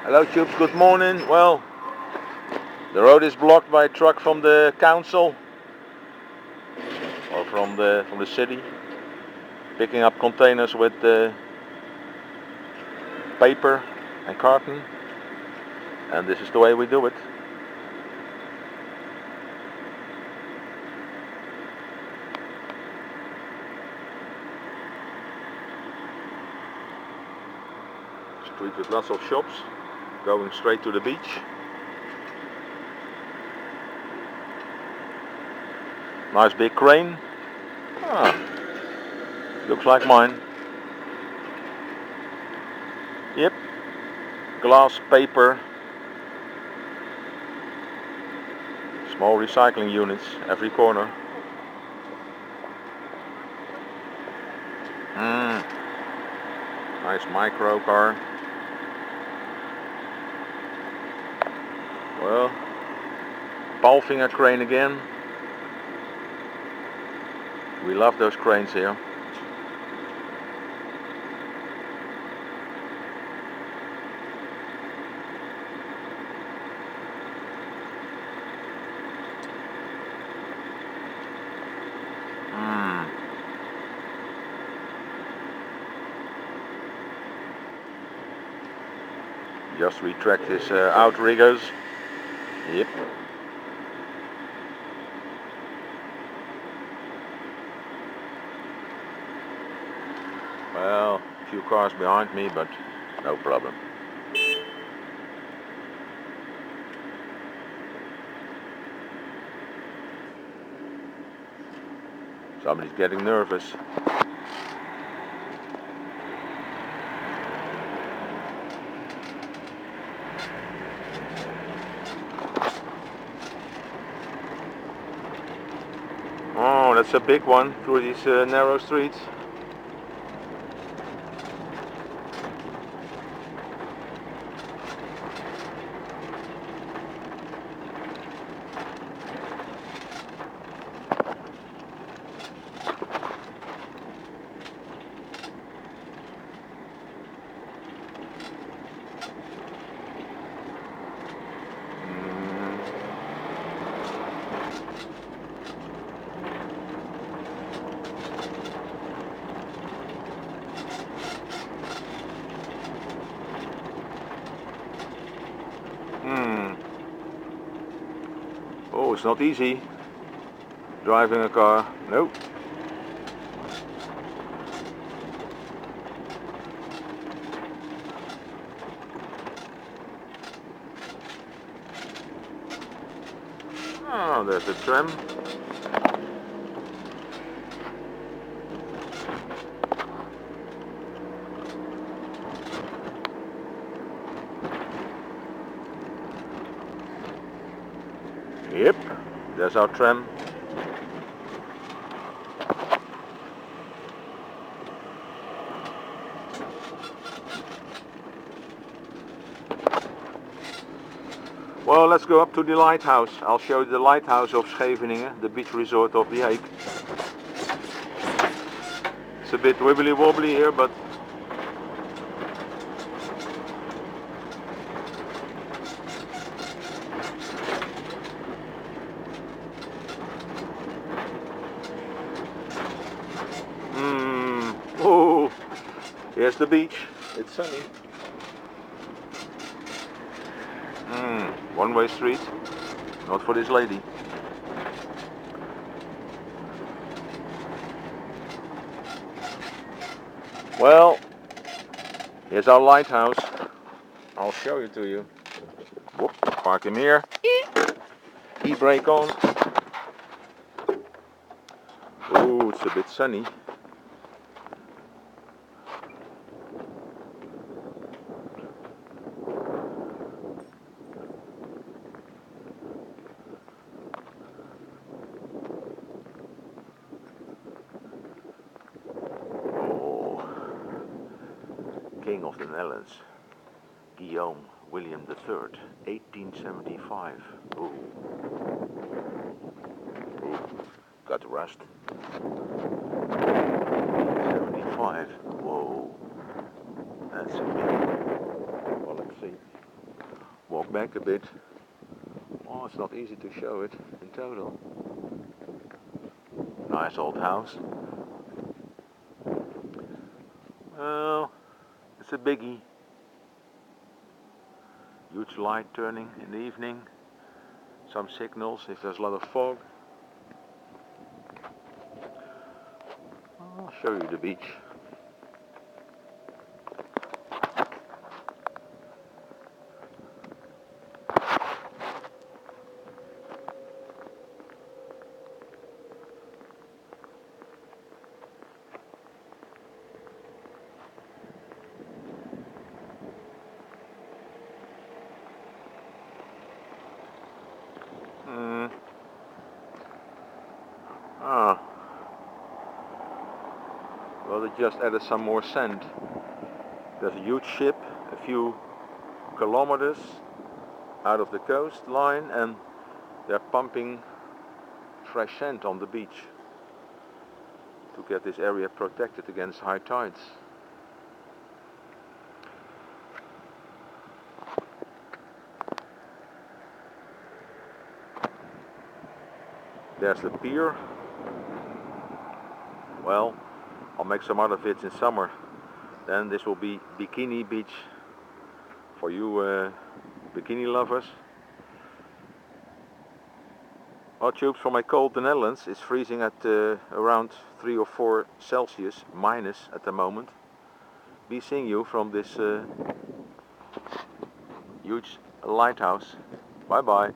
Hello tubes, good morning. Well, the road is blocked by a truck from the council or from the city, picking up containers with paper and carton, and this is the way we do it. Street with lots of shops, going straight to the beach. Nice big crane. Looks like mine. Yep. Glass, paper. Small recycling units every corner. Nice micro car. Well, Palfinger crane again. We love those cranes here. Just retract his outriggers. Yep. Well, a few cars behind me, but no problem. Somebody's getting nervous. Oh, that's a big one through these narrow streets. Oh, it's not easy driving a car. Nope. Oh, there's a tram. Yep, there's our tram. Well, let's go up to the lighthouse. I'll show you the lighthouse of Scheveningen, the beach resort of the Hague. It's a bit wibbly wobbly here, but oh, here's the beach. It's sunny. One-way street, not for this lady. Well, here's our lighthouse. I'll show it to you. Whoop, park him here. E-brake on. Oh, it's a bit sunny. King of the Netherlands, Guillaume William III, 1875. Ooh. Got rust. 1875. Whoa. That's a big. Well, let's see. back a bit. Oh, it's not easy to show it in total. Nice old house. Well, it's a biggie. Huge light turning in the evening. Some signals if there's a lot of fog. I'll show you the beach. Ah, well, they just added some more sand. There's a huge ship a few kilometers out of the coastline, and they're pumping fresh sand on the beach to get this area protected against high tides. There's the pier. Well, I'll make some other vids in summer. Then this will be Bikini Beach for you bikini lovers. Well, tubes, for my cold the Netherlands is freezing at around 3 or 4 Celsius minus at the moment. Be seeing you from this huge lighthouse. Bye bye.